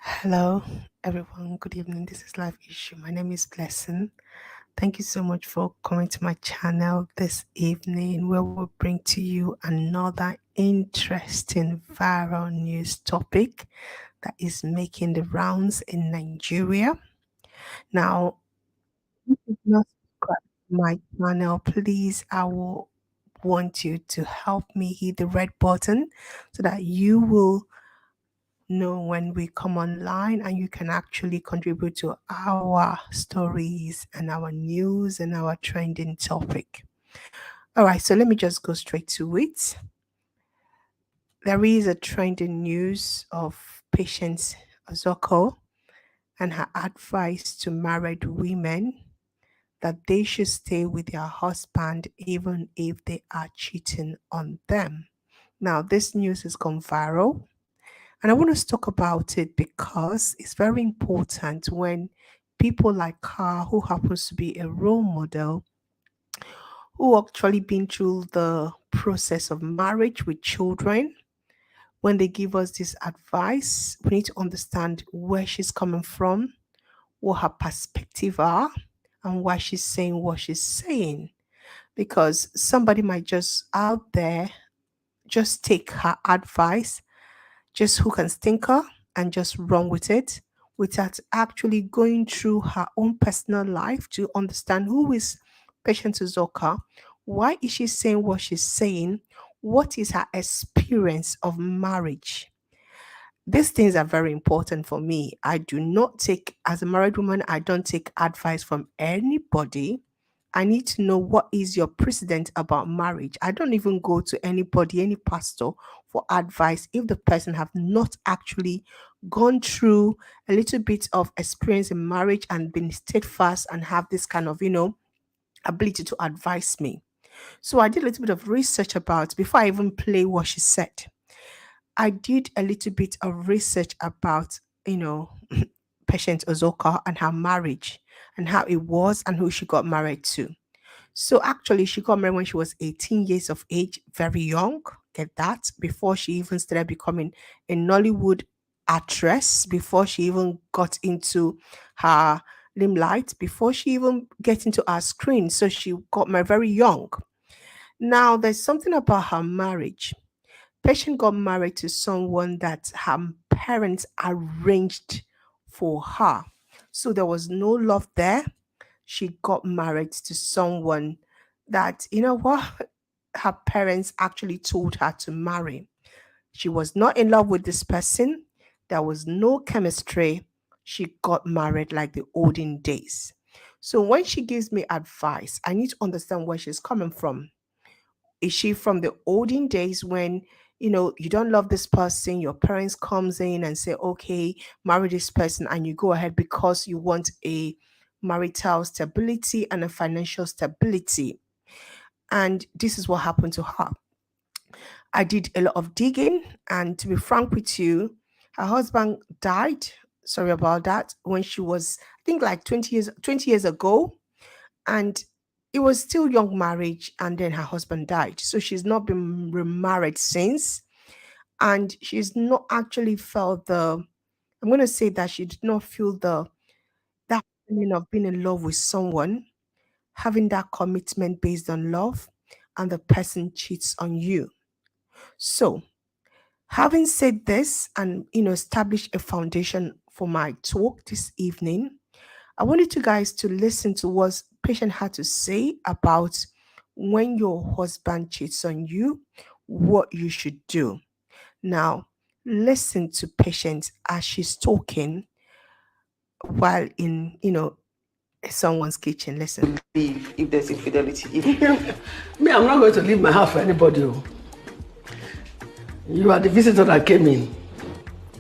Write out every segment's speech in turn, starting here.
Hello, everyone. Good evening. This is Life Issue. My name is Blessing. Thank you so much for coming to my channel this evening, where we'll bring to you another interesting viral news topic that is making the rounds in Nigeria. Now, if you've not subscribed to my channel, please, I will want you to help me hit the red button so that you will know when we come online and you can actually contribute to our stories and our news and our trending topic. All right, so let me just go straight to it. There is a trending news of Patience Ozokwor and her advice to married women that they should stay with their husband even if they are cheating on them. Now, this news has gone viral. And I want us to talk about it because it's very important when people like her, who happens to be a role model, who actually been through the process of marriage with children, when they give us this advice, we need to understand where she's coming from, what her perspective are, and why she's saying what she's saying. Because somebody might just out there just take her advice, just hook and stinker, and just run with it without actually going through her own personal life to understand who is Patience Uzoka, why is she saying what she's saying, what is her experience of marriage. These things are very important for me. I do not take, as a married woman, I don't take advice from anybody. I need to know what is your precedent about marriage. I don't even go to anybody, any pastor, for advice if the person have not actually gone through a little bit of experience in marriage and been steadfast and have this kind of, ability to advise me. So I did a little bit of research about before I even play what she said. I did a little bit of research about, you know, Patient Ozoka and her marriage and how it was and who she got married to. So actually, she got married when she was 18 years of age, very young. Get that? Before she even started becoming a Nollywood actress, before she even got into her limelight, before she even get into her screen. So she got married very young. Now, there's something about her marriage. Patient got married to someone that her parents arranged for her. So there was no love there. She got married to someone that, you know what, her parents actually told her to marry. She was not in love with this person. There was no chemistry. She got married like the olden days. So when she gives me advice, I need to understand where she's coming from. Is she from the olden days when you don't love this person, your parents comes in and say, okay, marry this person, and you go ahead because you want a marital stability and a financial stability? And this is what happened to her. I did a lot of digging, and to be frank with you, her husband died. Sorry about that. When she was, I think, like 20 years ago, and it was still young marriage, and then her husband died. So she's not been remarried since, and she's not actually felt the. I'm gonna say that she did not feel the that feeling of being in love with someone, having that commitment based on love, and the person cheats on you. So, having said this, and establish a foundation for my talk this evening, I wanted you guys to listen to what patient had to say about when your husband cheats on you, what you should do. Now, listen to patient as she's talking while in, someone's kitchen. Listen. Leave if there's infidelity. Me, I'm not going to leave my house for anybody. Oh. You are the visitor that came in.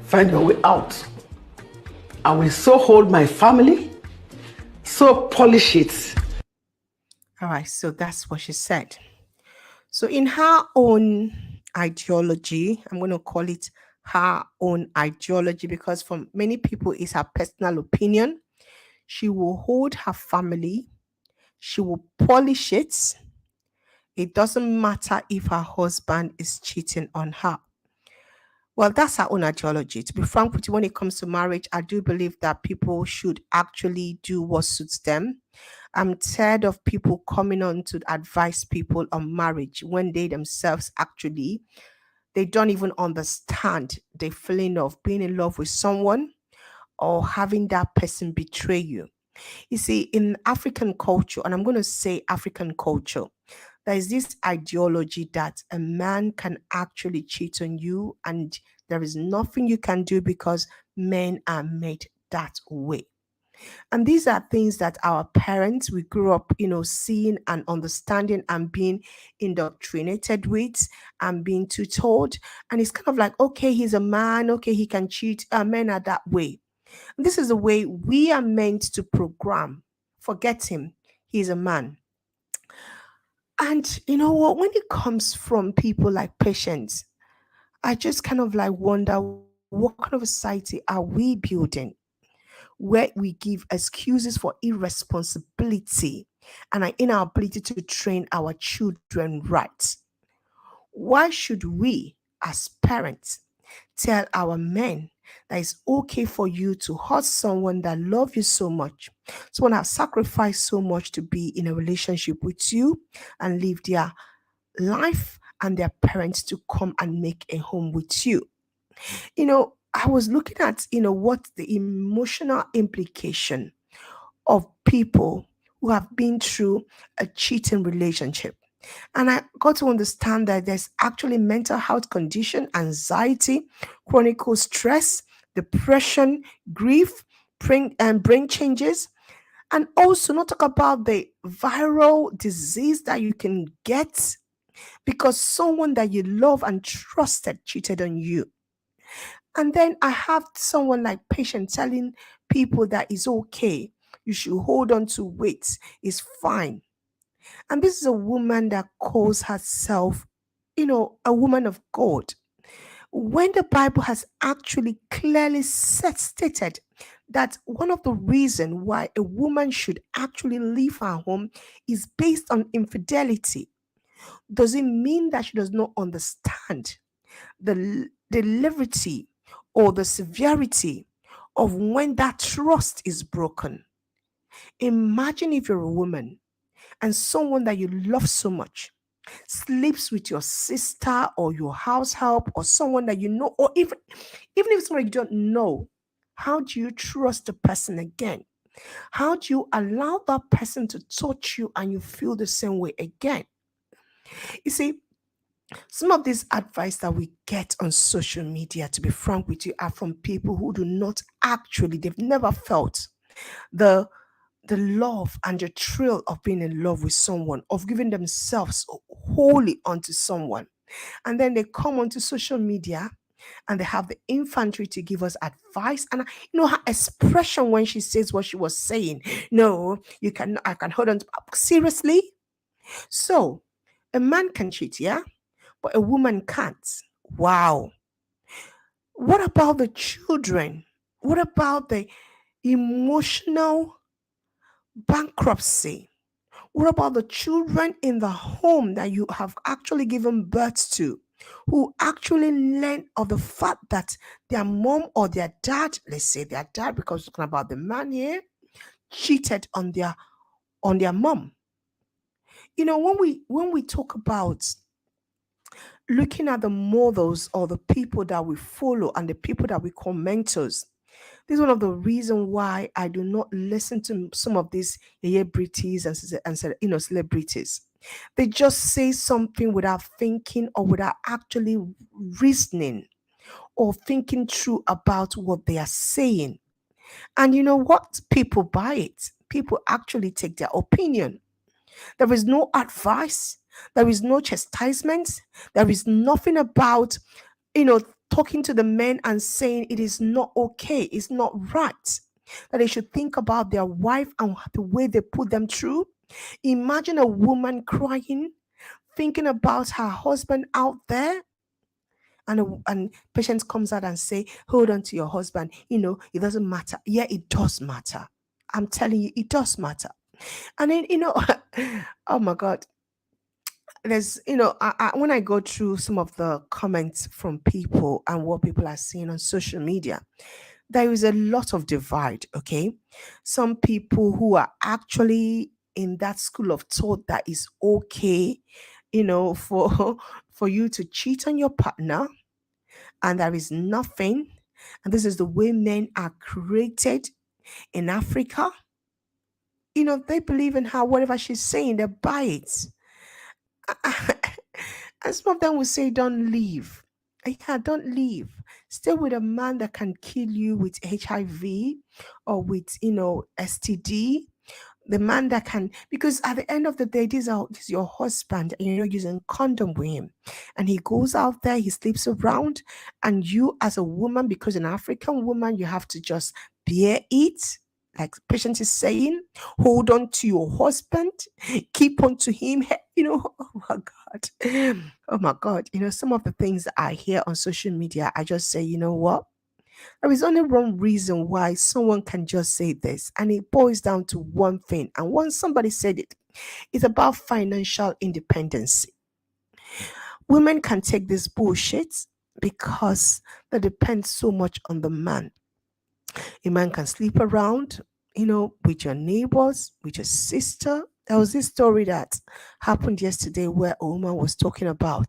Find your way out. I will so hold my family, so polish it. All right, so that's what she said. So, in her own ideology, I'm going to call it her own ideology because for many people, it's her personal opinion. She will hold her family, she will polish it. It doesn't matter if her husband is cheating on her. Well, that's our own ideology. To be frank with you, when it comes to marriage, I do believe that people should actually do what suits them. I'm tired of people coming on to advise people on marriage when they themselves actually they don't even understand the feeling of being in love with someone or having that person betray you. You see, in African culture, and I'm going to say African culture, there is this ideology that a man can actually cheat on you and there is nothing you can do because men are made that way. And these are things that our parents, we grew up, seeing and understanding and being indoctrinated with and being too told. And it's kind of like, okay, he's a man, okay, he can cheat. Men are that way. And this is the way we are meant to program. Forget him, he's a man. And you know what? When it comes from people like patients, I just kind of like wonder what kind of a society are we building where we give excuses for irresponsibility and our inability to train our children right? Why should we, as parents, tell our men that it's okay for you to hurt someone that love you so much, someone that sacrificed so much to be in a relationship with you and live their life and their parents to come and make a home with you? I was looking at, what the emotional implication of people who have been through a cheating relationship. And I got to understand that there's actually mental health condition, anxiety, chronic stress, depression, grief, brain changes, and also not talk about the viral disease that you can get because someone that you love and trusted cheated on you. And then I have someone like patient telling people that it's okay. You should hold on to weight. It's fine. And this is a woman that calls herself, a woman of God. When the Bible has actually clearly stated that one of the reasons why a woman should actually leave her home is based on infidelity, does it mean that she does not understand the levity or the severity of when that trust is broken? Imagine if you're a woman and someone that you love so much sleeps with your sister or your house help or someone that you know, or even if someone you don't know. How do you trust the person again? How do you allow that person to touch you and you feel the same way again? You see, some of this advice that we get on social media, to be frank with you, are from people who do not actually, they've never felt the the love and the thrill of being in love with someone, of giving themselves wholly onto someone. And then they come onto social media and they have the infantry to give us advice. And her expression when she says what she was saying, no, you can, I can hold on to, seriously? So a man can cheat, yeah, but a woman can't. Wow. What about the children? What about the emotional bankruptcy? What about the children in the home that you have actually given birth to, who actually learn of the fact that their mom or their dad, let's say their dad, because we're talking about the man here, cheated on their mom? When we talk about looking at the models or the people that we follow and the people that we call mentors, this is one of the reasons why I do not listen to some of these celebrities and celebrities. They just say something without thinking or without actually reasoning or thinking through about what they are saying. And you know what? People buy it. People actually take their opinion. There is no advice. There is no chastisement. There is nothing about, you know, talking to the men and saying it is not okay, it's not right. That they should think about their wife and the way they put them through. Imagine a woman crying, thinking about her husband out there, and patients comes out and say, hold on to your husband. It doesn't matter. Yeah, it does matter. I'm telling you, it does matter. And then, oh my God, there's, when I go through some of the comments from people and what people are seeing on social media, there is a lot of divide. Okay, some people who are actually in that school of thought that is okay, for for you to cheat on your partner, and there is nothing, and this is the way men are created in Africa. They believe in her, whatever she's saying, they buy it. And some of them will say, don't leave. Yeah, don't leave. Stay with a man that can kill you with HIV or with, STD. The man that can, because at the end of the day, this is your husband, and you're using condom with him. And he goes out there, he sleeps around, and you as a woman, because an African woman, you have to just bear it. Like patient is saying, hold on to your husband, keep on to him. Oh my God. Oh my God. Some of the things that I hear on social media, I just say, you know what? There is only one reason why someone can just say this, and it boils down to one thing. And once somebody said it, it's about financial independence. Women can take this bullshit because they depend so much on the man. A man can sleep around, with your neighbors, with your sister. There was this story that happened yesterday where a woman was talking about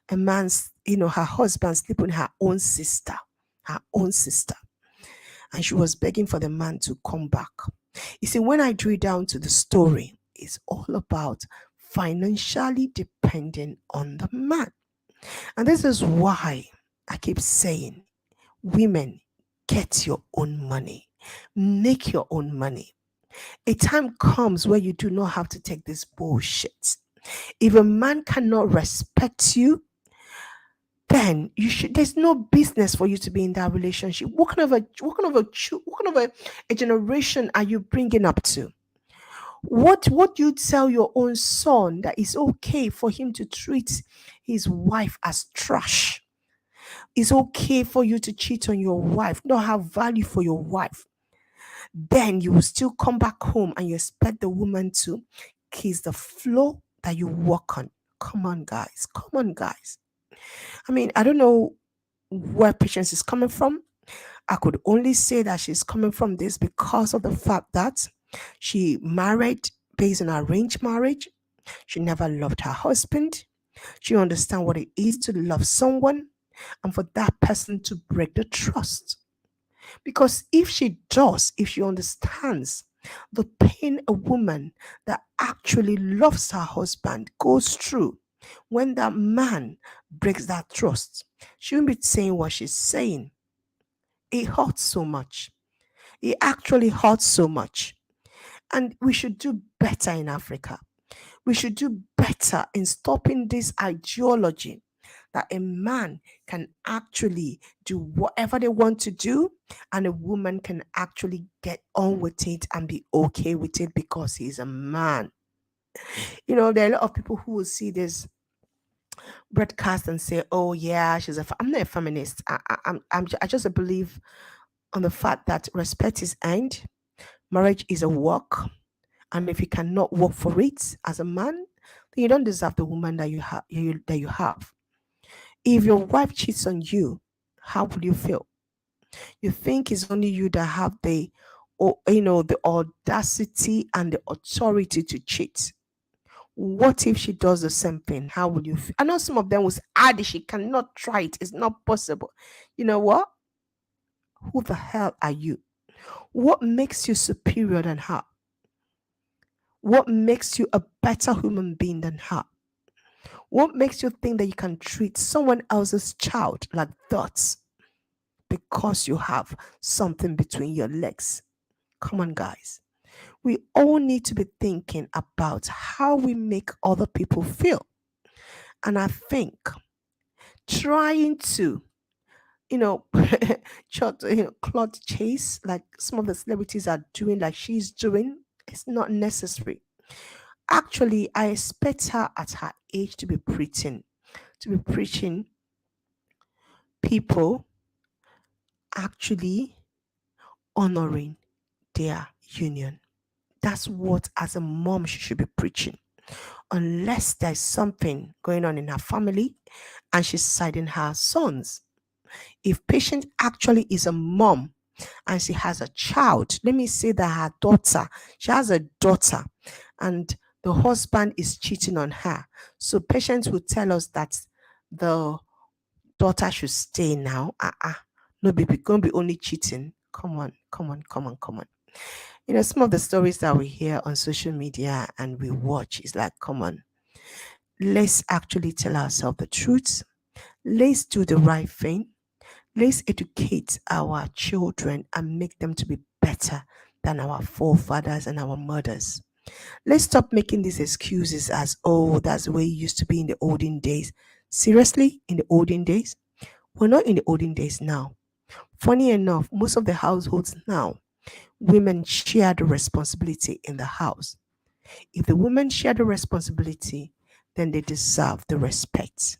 a man's, her husband sleeping with her own sister. Her own sister. And she was begging for the man to come back. You see, when I drew down to the story, it's all about financially depending on the man. And this is why I keep saying, women, get your own money, make your own money. A time comes where you do not have to take this bullshit. If a man cannot respect you, then there's no business for you to be in that relationship. What kind of a generation are you bringing up to? What you tell your own son that it's okay for him to treat his wife as trash? It's okay for you to cheat on your wife, not have value for your wife. Then you will still come back home and you expect the woman to kiss the floor that you walk on. Come on, guys. Come on, guys. I mean, I don't know where Patience is coming from. I could only say that she's coming from this because of the fact that she married based on arranged marriage. She never loved her husband. She understands what it is to love someone and for that person to break the trust. Because if she understands the pain a woman that actually loves her husband goes through when that man breaks that trust, she won't be saying what she's saying. It hurts so much. It actually hurts so much. And we should do better in Africa. We should do better in stopping this ideology that a man can actually do whatever they want to do, and a woman can actually get on with it and be okay with it because he's a man. There are a lot of people who will see this broadcast and say, "Oh yeah, I'm not a feminist. I just believe on the fact that respect is earned, marriage is a work, and if you cannot work for it as a man, then you don't deserve the woman that you have. If your wife cheats on you, how will you feel? You think it's only you that have the audacity and the authority to cheat. What if she does the same thing? How will you feel? I know some of them will say, she cannot try it. It's not possible. You know what? Who the hell are you? What makes you superior than her? What makes you a better human being than her? What makes you think that you can treat someone else's child like that because you have something between your legs? Come on, guys. We all need to be thinking about how we make other people feel. And I think trying to, you know, clout chase like some of the celebrities are doing, like she's doing, it's not necessary. Actually, I expect her at her age to be preaching people actually honoring their union. That's what, as a mom, she should be preaching. unless there's something going on in her family and she's siding her sons. If patient actually is a mom and she has a child, let me say that her daughter, she has a daughter and the husband is cheating on her. So patients will tell us that the daughter should stay now. No, baby, gonna be only cheating. Come on, come on, come on, come on. You know, some of the stories that we hear on social media and we watch is like, come on, let's actually tell ourselves the truth. Let's do the right thing. Let's educate our children and make them to be better than our forefathers and our mothers. Let's stop making these excuses as, oh, that's the way it used to be in the olden days. Seriously, in the olden days? We're not in the olden days now. Funny enough, most of the households now, women share the responsibility in the house. If the women share the responsibility, then they deserve the respect.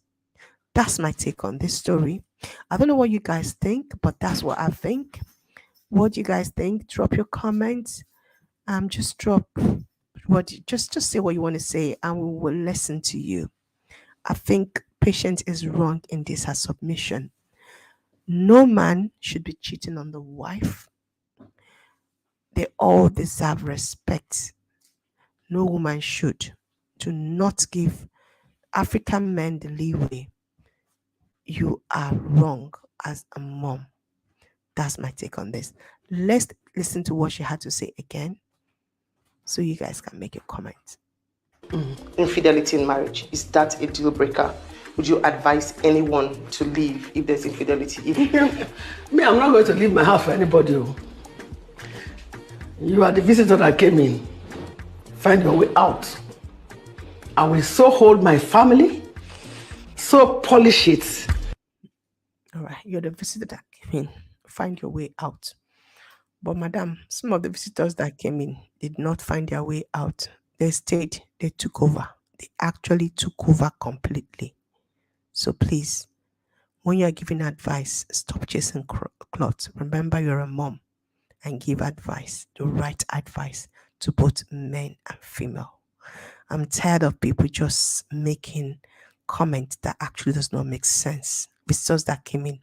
That's my take on this story. I don't know what you guys think, but that's what I think. What do you guys think? Drop your comments. Just drop just say what you want to say, and we will listen to you. I think patience is wrong in this her submission. No man should be cheating on the wife. They all deserve respect. No woman should. Do not give African men the leeway. You are wrong as a mom. That's my take on this. Let's listen to what she had to say again so you guys can make a comment. Infidelity in marriage, is that a deal breaker? Would you advise anyone to leave if there's infidelity? Me, I'm not going to leave my house for anybody. Oh. You are the visitor that came in. Find your way out. I will so hold my family, so polish it. All right, you're the visitor that came in. Find your way out. But madam, some of the visitors that came in did not find their way out. They stayed, they took over. They actually took over completely. So please, when you're giving advice, stop chasing cloth. Remember, you're a mom and give advice, the right advice to both men and female. I'm tired of people just making comments that actually does not make sense. Visitors that came in.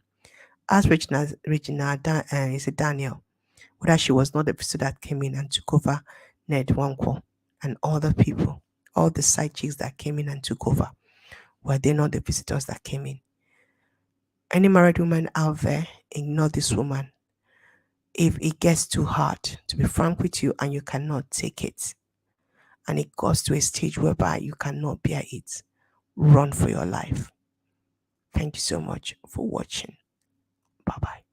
As is it Daniel, whether she was not the visitor that came in and took over Ned Wanko and other people, all the side chicks that came in and took over, were they not the visitors that came in? Any married woman out there, ignore this woman. If it gets too hard, to be frank with you, and you cannot take it, and it goes to a stage whereby you cannot bear it, run for your life. Thank you so much for watching. Bye-bye.